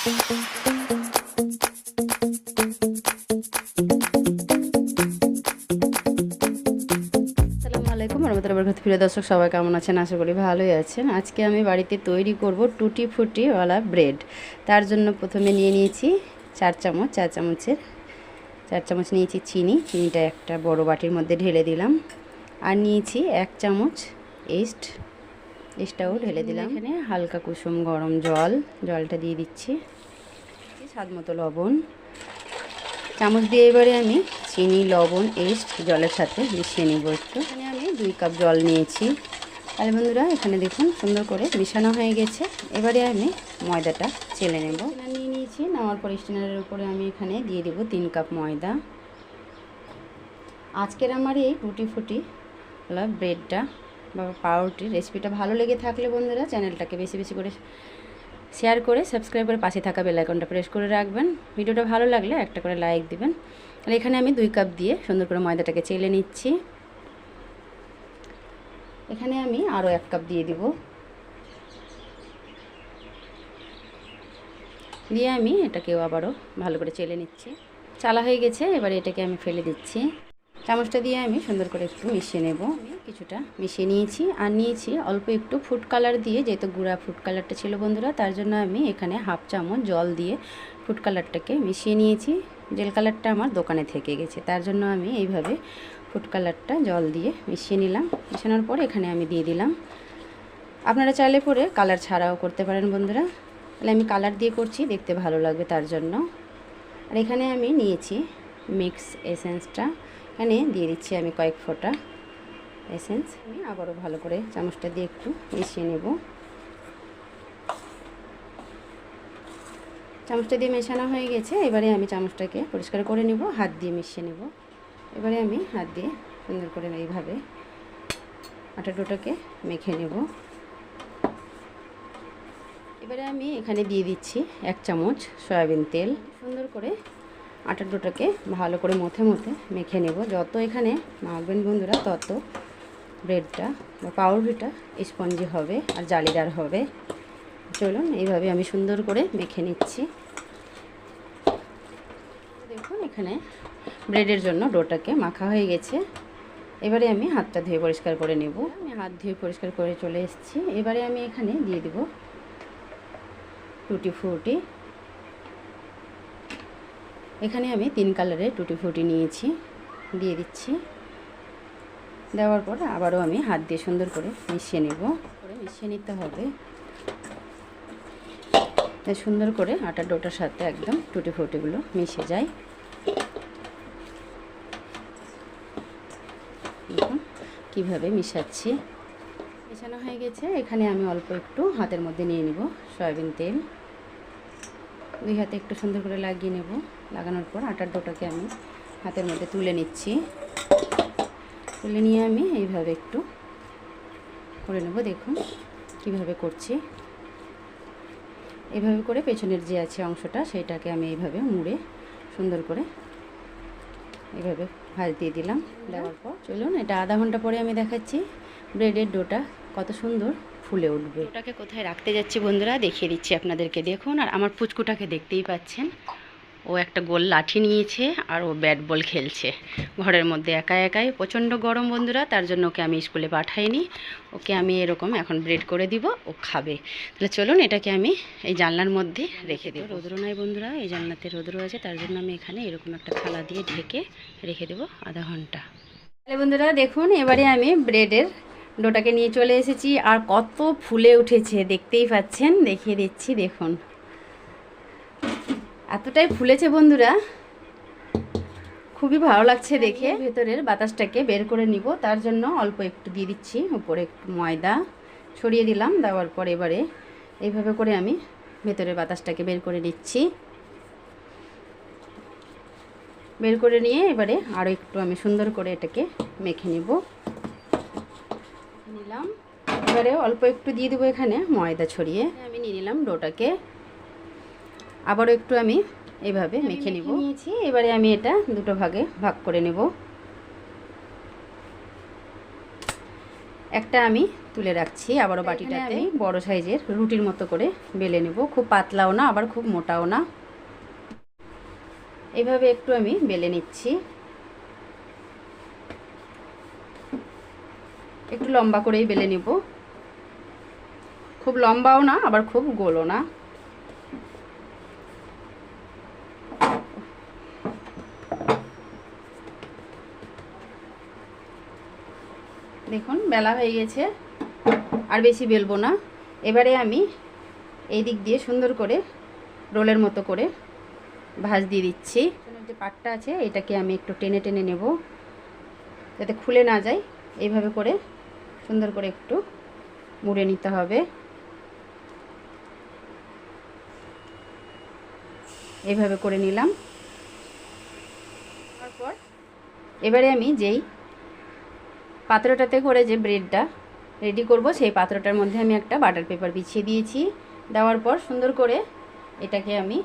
প্রিয় দর্শক সবাই কেমন আছেন? আশা করি ভালোই আছেন। আজকে আমি বাড়িতে তৈরি করব টুটি ফুটিওয়ালা ব্রেড। তার জন্য প্রথমে নিয়ে নিয়েছি 4 চামচ, 4 চামচ নিয়েছি চিনিটা একটা বড় বাটির মধ্যে ঢেলে দিলাম। আর নিয়েছি 1 চামচ ইস্টটাও ঢেলে দিলাম। এখানে হালকা কুসুম গরম জলটা দিয়ে দিচ্ছি, স্বাদ মতো লবণ চামচ দিয়ে এবারে আমি চিনি, লবণ, ইস্ট জলের সাথে মিশিয়ে নিব। এখানে আমি 2 কাপ জল নিয়েছি। তাহলে বন্ধুরা এখানে দেখুন সুন্দর করে মিশানো হয়ে গেছে। এবারে আমি ময়দাটা চেলে নেব। নিয়ে নিয়েছি, নেওয়ার পর স্ট্যান্ডারের উপরে আমি এখানে দিয়ে দেব 3 কাপ ময়দা। আজকের আমার এই টুটি ফুটি ব্রেডটা বা পাউরুটির রেসিপিটা ভালো লেগে থাকলে বন্ধুরা চ্যানেলটাকে বেশি বেশি করে শেয়ার করে সাবস্ক্রাইব করে পাশে থাকা বেল আইকনটা প্রেস করে রাখবেন। ভিডিওটা ভালো লাগলে একটা করে লাইক দিবেন। আর এখানে আমি 2 কাপ দিয়ে সুন্দর করে ময়দাটাকে চেলে নিচ্ছি। এখানে আমি আরও 1 কাপ দিয়ে দিব, দিয়ে আমি এটাকেও আবারও ভালো করে চেলে নিচ্ছি। চালা হয়ে গেছে, এবারে এটাকে আমি ফেলে দিচ্ছি। চামচটা দিয়ে আমি সুন্দর করে একটু মিশিয়ে নেব। আমি কিছুটা মিশিয়ে নিয়েছি। আর নিয়েছি অল্প একটু ফুড কালার দিয়ে, যেহেতু গুঁড়া ফুড কালারটা ছিল বন্ধুরা, তার জন্য আমি এখানে 1/2 চামচ জল দিয়ে ফুড কালারটাকে মিশিয়ে নিয়েছি। জেল কালারটা আমার দোকানে থেকে গেছে, তার জন্য আমি এইভাবে ফুড কালারটা জল দিয়ে মিশিয়ে নিলাম। মেশানোর পর এখানে আমি দিয়ে দিলাম। আপনারা চাইলে পরে কালার ছাড়াও করতে পারেন বন্ধুরা, তাহলে আমি কালার দিয়ে করছি, দেখতে ভালো লাগবে তার জন্য। আর এখানে আমি নিয়েছি মিক্স এসেন্সটা, এখানে দিয়ে দিচ্ছি আমি কয়েক ফোঁটা এসেন্স। আমি আবারও ভালো করে চামচটা দিয়ে একটু মিশিয়ে নেব। চামচটা দিয়ে মেশানো হয়ে গেছে, এবারে আমি চামচটাকে পরিষ্কার করে নেব, হাত দিয়ে মিশিয়ে নেব। এবারে আমি হাত দিয়ে সুন্দর করে এইভাবে আটা ডোটাকে মেখে নেব। এবারে আমি এখানে দিয়ে দিচ্ছি 1 চামচ সয়াবিন তেল। সুন্দর করে আটার ডোটাকে ভালো করে মথে মেখে নেব। যত এখানে মাখবেন বন্ধুরা তত ব্রেডটা বা পাউরুটিটা স্পঞ্জি হবে আর জালিদার হবে। চলুন এইভাবে আমি সুন্দর করে মেখে নিচ্ছি। দেখুন এখানে ব্রেডের জন্য ডোটাকে মাখা হয়ে গেছে। এবারে আমি হাতটা ধুয়ে পরিষ্কার করে নেব। আমি হাত ধুয়ে পরিষ্কার করে চলে এসেছি। এবারে আমি এখানে দিয়ে দেব টুটি ফ্রুটি। এখানে আমি 3 কালারের টুটি ফ্রুটি নিয়েছি, দিয়ে দিচ্ছি। দেওয়ার পর আবারও আমি হাত দিয়ে সুন্দর করে মিশিয়ে নেব। মিশিয়ে নিতে হবে সুন্দর করে আটার ডোটার সাথে একদম টুটি ফ্রুটিগুলো মিশে যায়। দেখুন কীভাবে মিশাচ্ছি। মেশানো হয়ে গেছে। এখানে আমি অল্প একটু হাতের মধ্যে নিয়ে নিব সয়াবিন তেল। 2 হাতে একটু সুন্দর করে লাগিয়ে নেব। লাগানোর পর আটার ডোটাকে আমি হাতের মধ্যে তুলে নিচ্ছি। তুলে নিয়ে আমি এইভাবে একটু করে নেব। দেখুন কিভাবে করছি। এইভাবে করে পেছনের যে আছে অংশটা সেটাকে আমি এইভাবে মুড়ে সুন্দর করে এইভাবে ভাঁজ দিয়ে দিলাম। দেওয়ার পর চলুন এটা আধা ঘন্টা পরে আমি দেখাচ্ছি ব্রেডের ডোটা কত সুন্দর ফুলে উঠবে। ওটাকে কোথায় রাখতে যাচ্ছি বন্ধুরা দেখিয়ে দিচ্ছি আপনাদেরকে। দেখুন আর আমার পুচকুটাকে দেখতেই পাচ্ছেন, ও একটা গোল লাঠি নিয়েছে আর ও ব্যাট বল খেলছে ঘরের মধ্যে একাই। প্রচণ্ড গরম বন্ধুরা, তার জন্য ওকে আমি স্কুলে পাঠাইনি। ওকে আমি এরকম এখন ব্রেড করে দিব, ও খাবে। তাহলে চলুন এটাকে আমি এই জানলার মধ্যে রেখে দেবো। রোদ্র নাই বন্ধুরা, এই জানলাতে রোদ্র আছে, তার জন্য আমি এখানে এরকম একটা থালা দিয়ে ঢেকে রেখে দেবো আধা ঘন্টা। তাহলে বন্ধুরা দেখুন এবারে আমি ব্রেডের ডোটাকে নিয়ে চলে এসেছি। আর কত ফুলে উঠেছে দেখতেই পাচ্ছেন, দেখিয়ে দিচ্ছি। দেখুন এতটাই ফুলেছে বন্ধুরা, খুবই ভালো লাগছে দেখে। ভেতরের বাতাসটাকে বের করে নিব, তার জন্য অল্প একটু দিয়ে দিচ্ছি উপরে একটু ময়দা ছড়িয়ে দিলাম। দেওয়ার পর এবারে এইভাবে করে আমি ভেতরের বাতাসটাকে বের করে নিচ্ছি। বের করে নিয়ে এবারে আরও একটু আমি সুন্দর করে এটাকে মেখে নিলাম। এবারে অল্প একটু দিয়ে দেবো এখানে ময়দা ছড়িয়ে। আমি নিয়ে নিলাম ডোটাকে, আবারও একটু আমি এইভাবে মেখে নিয়েছি। এবারে আমি এটা দুটো ভাগে ভাগ করে নেব। একটা আমি তুলে রাখছি আবারও বাটিটাতে। আমি বড় সাইজের রুটির মতো করে বেলে নেব, খুব পাতলাও না আবার খুব মোটাও না, এইভাবে একটু আমি বেলে নিচ্ছি। একটু লম্বা করেই বেলে নেব, খুব লম্বাও না আবার খুব গোলও না। দেখুন বেলা হয়ে গেছে, আর বেশি বেলবো না। এবারে আমি এই দিক দিয়ে সুন্দর করে রোলের মতো করে ভাঁজ দিয়ে দিচ্ছি। যে পাটটা আছে এটাকে আমি একটু টেনে টেনে নেব যাতে খুলে না যায়, এইভাবে করে সুন্দর করে একটু মুড়ে নিতে হবে। এইভাবে করে নিলাম। তারপর এবারে আমি যেই পাত্রটাতে করে যে ব্রেডটা রেডি করব সেই পাত্রটার মধ্যে আমি একটা বাটার পেপার বিছিয়ে দিয়েছি। দেওয়ার পর সুন্দর করে এটাকে আমি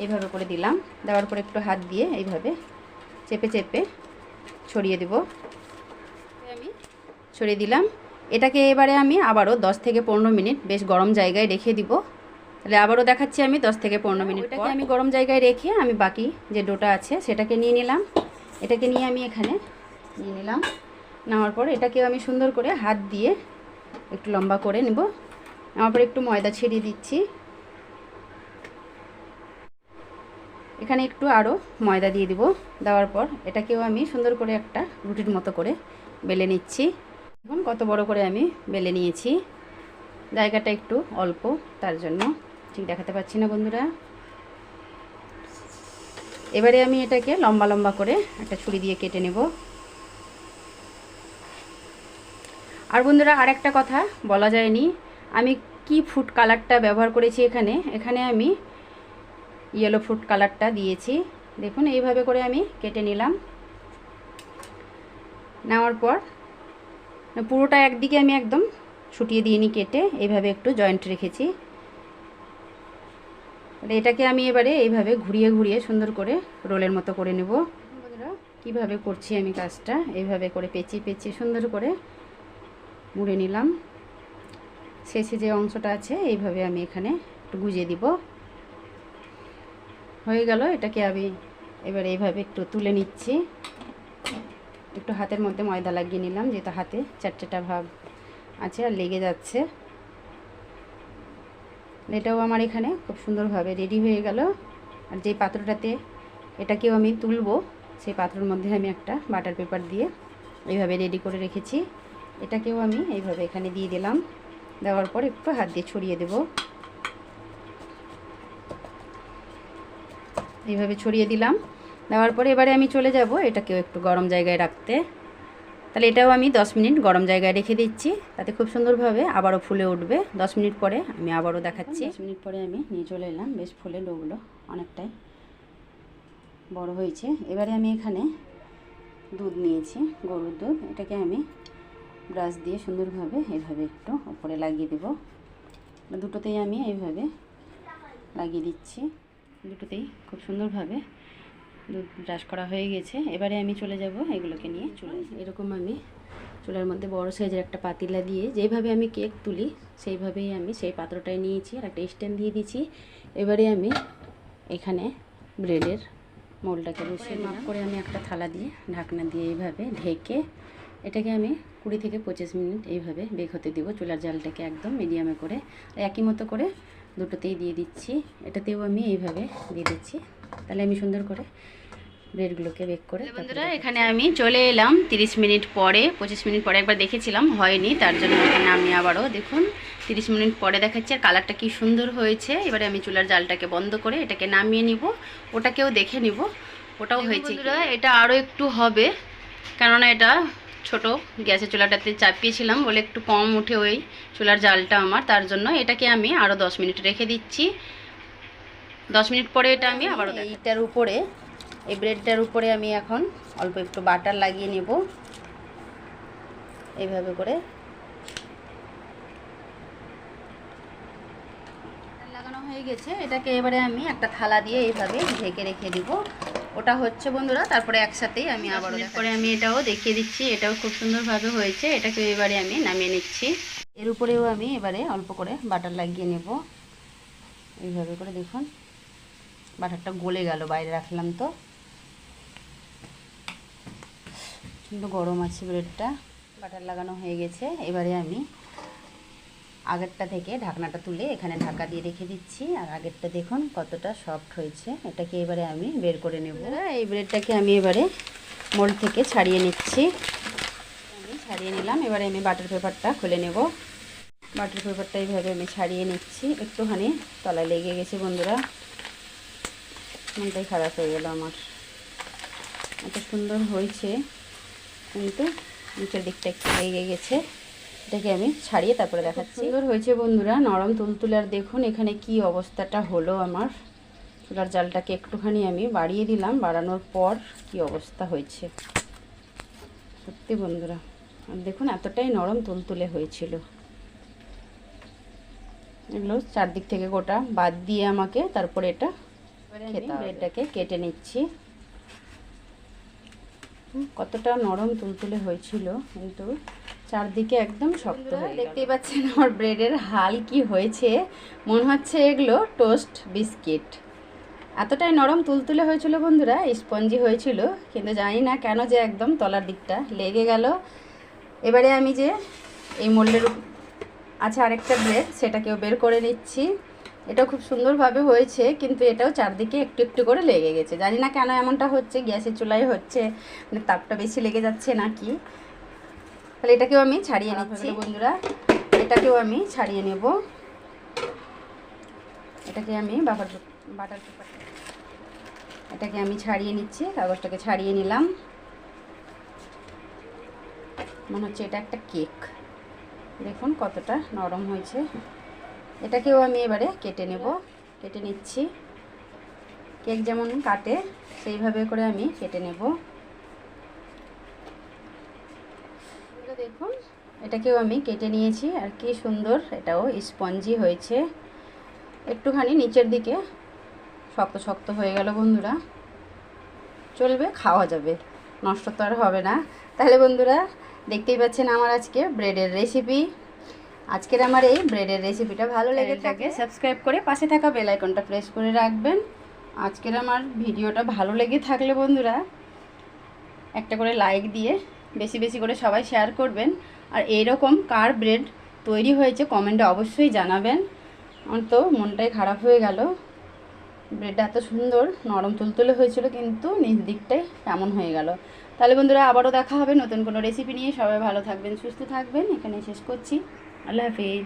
এইভাবে করে দিলাম। দেওয়ার পর একটু হাত দিয়ে এইভাবে চেপে চেপে ছড়িয়ে দেব। আমি ছড়িয়ে দিলাম। এটাকে এবারে আমি আবারও 10 থেকে 15 মিনিট বেশ গরম জায়গায় রেখে দিব। তাহলে আবারও দেখাচ্ছি আমি 10 থেকে 15 মিনিট পর। এটাকে আমি গরম জায়গায় রেখে আমি বাকি যে ডোটা আছে সেটাকে নিয়ে নিলাম। এটাকে নিয়ে আমি এখানে নিয়ে নিলাম। নেওয়ার পর এটাকেও আমি সুন্দর করে হাত দিয়ে একটু লম্বা করে নেব। নেওয়ার পর একটু ময়দা ছিটিয়ে দিচ্ছি। এখানে একটু আরও ময়দা দিয়ে দিব। দেওয়ার পর এটাকেও আমি সুন্দর করে একটা রুটির মতো করে বেলে নিচ্ছি। এখন কত বড় করে আমি বেলে নিয়েছি, জায়গাটা একটু অল্প তার জন্য ঠিক দেখাতে পাচ্ছি না বন্ধুরা। এবারে আমি এটাকে লম্বা লম্বা করে একটা ছুরি দিয়ে কেটে নেব। আর বন্ধুরা আর একটা কথা বলা যায়নি, আমি কি ফুড কালারটা ব্যবহার করেছি এখানে আমি ইয়েলো ফুড কালারটা দিয়েছি। দেখুন এইভাবে করে আমি কেটে নিলাম। নেওয়ার পর পুরোটা একদিকে আমি একদম ছুটিয়ে দিইনি, কেটে এইভাবে একটু জয়েন্ট রেখেছি। এটাকে আমি এবারে এইভাবে ঘুরিয়ে ঘুরিয়ে সুন্দর করে রোলের মতো করে নেব। বন্ধুরা কীভাবে করছি আমি কাজটা, এইভাবে করে পেঁচিয়ে পেঁচিয়ে সুন্দর করে মুড়ে নিলাম। শেষে যে অংশটা আছে এইভাবে আমি এখানে একটু গুজিয়ে দিব। হয়ে গেল। এটাকে আমি এবার এইভাবে একটু তুলে নিচ্ছি। একটু হাতের মধ্যে ময়দা লাগিয়ে নিলাম, যেহেতু হাতে চারটেটা ভাব আছে আর লেগে যাচ্ছে। এটাও আমার এখানে খুব সুন্দরভাবে রেডি হয়ে গেল। আর যে পাত্রটাতে এটাকেও আমি তুলবো সেই পাত্রের মধ্যে আমি একটা বাটার পেপার দিয়ে এইভাবে রেডি করে রেখেছি। এটাকেও আমি এইভাবে এখানে দিয়ে দিলাম। দেওয়ার পর একটু হাত দিয়ে ছড়িয়ে দেব। এইভাবে ছড়িয়ে দিলাম। দেওয়ার পরে এবারে আমি চলে যাব এটাকেও একটু গরম জায়গায় রাখতে। তাহলে এটাও আমি 10 মিনিট গরম জায়গায় রেখে দিচ্ছি, তাতে খুব সুন্দরভাবে আবারও ফুলে উঠবে। 10 মিনিট পরে আমি আবারও দেখাচ্ছি। 10 মিনিট পরে আমি নিয়ে চলে এলাম। বেশ ফুলে ডোগুলো অনেকটাই বড় হয়েছে। এবারে আমি এখানে দুধ নিয়েছি, গরুর দুধ। এটাকে আমি ব্রাশ দিয়ে সুন্দরভাবে এইভাবে একটু উপরে লাগিয়ে দেব। দুটোতেই আমি এইভাবে লাগিয়ে দিচ্ছি। দুটোতেই খুব সুন্দরভাবে দুধ ব্রাশ করা হয়ে গেছে। এবারে আমি চলে যাব এগুলোকে নিয়ে চুলায়। এরকম আমি চুলার মধ্যে বড় সাইজের একটা পাতিলা দিয়ে যেভাবে আমি কেক তুলি সেইভাবেই আমি সেই পাত্রটায় নিয়েছি আর একটা স্ট্যান্ড দিয়ে দিয়েছি। এবারে আমি এখানে ব্রেডের মোলটাকে বসিয়ে মাপ করে আমি একটা থালা দিয়ে ঢাকনা দিয়ে এইভাবে ঢেকে এটাকে আমি 20 থেকে 25 মিনিট এইভাবে বেক হতে দিব। চুলার জালটাকে একদম মিডিয়ামে করে একই মতো করে দুটোতেই দিয়ে দিচ্ছি। এটাতেও আমি এইভাবে দিয়ে দিচ্ছি। তাহলে আমি সুন্দর করে ব্রেডগুলোকে বেক করে। বন্ধুরা এখানে আমি চলে এলাম 30 মিনিট পরে। 25 মিনিট পরে একবার দেখেছিলাম হয়নি, তার জন্য এখানে আমি আবারও দেখুন 30 মিনিট পরে দেখাচ্ছি। আর কালারটা কি সুন্দর হয়েছে। এবারে আমি চুলার জালটাকে বন্ধ করে এটাকে নামিয়ে নিব। ওটাকেও দেখে নিব ওটাও হয়েছে। বন্ধুরা এটা আরও একটু হবে, কেননা এটা ছোট গ্যাসের চুলাটাতে চাপিয়েছিলাম বলে একটু কম উঠে ওই চুলার জালটা আমার, তার জন্য এটাকে আমি আরও 10 মিনিট রেখে দিচ্ছি। 10 মিনিট পরে এটা আমি আবারও এইটার উপরে এই ব্রেডটার উপরে আমি এখন অল্প একটু বাটার লাগিয়ে নেব। এইভাবে করে লাগানো হয়ে গেছে। এটাকে এবারে আমি একটা থালা দিয়ে এইভাবে ঢেকে রেখে দিব। ওটা হচ্ছে বন্ধুরা, তারপরে একসাথেই আমি আবারও পরে আমি এটাও দেখিয়ে দিচ্ছি। এটাও খুব সুন্দরভাবে হয়েছে। এটাকে এবারে আমি নামিয়ে নিচ্ছি। এর উপরেও আমি এবারে অল্প করে বাটার লাগিয়ে নেব। এইভাবে করে দেখুন বাটারটা গলে গেল, বাইরে রাখলাম তো, কিন্তু গরম আছে ব্রেডটা। বাটার লাগানো হয়ে গেছে। এবারে আমি আগেরটা থেকে ঢাকনাটা তুলে এখানে ঢাকা দিয়ে রেখে দিচ্ছি। আর আগেরটা দেখুন কতটা সফট হয়েছে। এটাকে এবারে আমি বের করে নেব। এই ব্রেডটাকে আমি এবারে মোল্ড থেকে ছাড়িয়ে নিচ্ছি। আমি ছাড়িয়ে নিলাম। এবারে আমি বাটার পেপারটা খুলে নেব। বাটার পেপারটা এইভাবে আমি ছাড়িয়ে নিচ্ছি। একটুখানি তলায় লেগে গেছে বন্ধুরা, মনটাই খারাপ হয়ে গেল আমার। এত সুন্দর হয়েছে কিন্তু নিচের দিকটা একটু লেগে গেছে। এটাকে আমি ছাড়িয়ে তারপরে দেখাচ্ছি। সুন্দর হয়েছে বন্ধুরা, নরম তুলতুলে। আর দেখুন এখানে কি অবস্থাটা হলো আমার। চুলার জালটাকে একটুখানি আমি বাড়িয়ে দিলাম, বাড়ানোর পর কি অবস্থা হয়েছে সত্যি বন্ধুরা। আর দেখুন এতটাই নরম তুলতুলে হয়েছিল। এগুলো চারদিক থেকে গোটা বাদ দিয়ে আমাকে তারপরে এটা খেতে হবে। ব্রেডটাকে কেটে নিচ্ছি। কতটা নরম তুলতুলে হয়েছিল, কিন্তু চারদিকে একদম শক্ত হয়ে গেল। দেখতেই পাচ্ছেন আমার ব্রেডের হাল কি হয়েছে। মনে হচ্ছে এগুলো টোস্ট বিস্কিট। এতটাই নরম তুলতুলে হয়েছিল বন্ধুরা, স্পঞ্জি হয়েছিল, কিন্তু জানি না কেন যে একদম তলার দিকটা লেগে গেল। এবারে আমি যে এই মোল্ডের আছে আরেকটা ব্রেড, সেটাকেও বের করে নিচ্ছি। এটাও খুব সুন্দরভাবে হয়েছে, কিন্তু এটাও চারদিকে একটু একটু করে লেগে গেছে। জানি না কেন এমনটা হচ্ছে, গ্যাসের চুলায় হচ্ছে, মানে তাপটা বেশি লেগে যাচ্ছে নাকি। তাহলে এটাকেও আমি ছাড়িয়ে নিচ্ছি বন্ধুরা। এটাকেও আমি ছাড়িয়ে নেব। এটাকে আমি বাটার পেপার এটাকে আমি ছাড়িয়ে নিচ্ছি। কাগজটাকে ছাড়িয়ে নিলাম। মনে হচ্ছে এটা একটা কেক। দেখুন কতটা নরম হয়েছে। এটাকেও আমি এবারে কেটে নেব। কেটে নিচ্ছি। কেক যেমন কাটে সেইভাবে করে আমি কেটে নেব। দেখুন এটাকেও আমি কেটে নিয়েছি। আর কি সুন্দর, এটাও স্পঞ্জি হয়েছে। একটুখানি নিচের দিকে শক্ত শক্ত হয়ে গেল বন্ধুরা। চলবে, খাওয়া যাবে, নষ্ট তো আর হবে না। তাহলে বন্ধুরা দেখতেই পাচ্ছেন আমার আজকে ব্রেডের রেসিপি। আজকের আমার এই ব্রেডের রেসিপিটা ভালো লেগে থাকে সাবস্ক্রাইব করে পাশে থাকা বেল আইকনটা প্রেস করে রাখবেন। আজকের আমার ভিডিওটা ভালো লেগে থাকলে বন্ধুরা একটা করে লাইক দিয়ে বেশি বেশি করে সবাই শেয়ার করবেন। আর এইরকম কার ব্রেড তৈরি হয়েছে কমেন্টে অবশ্যই জানাবেন। আমার তো মনটাই খারাপ হয়ে গেল। ব্রেডটা এত সুন্দর নরম তুলতুলে হয়েছিল, কিন্তু নিচ দিকটাই কেমন হয়ে গেল। তাহলে বন্ধুরা আবারও দেখা হবে নতুন কোনো রেসিপি নিয়ে। সবাই ভালো থাকবেন, সুস্থ থাকবেন। এখানে শেষ করছি। আল্লাহ হাফিজ।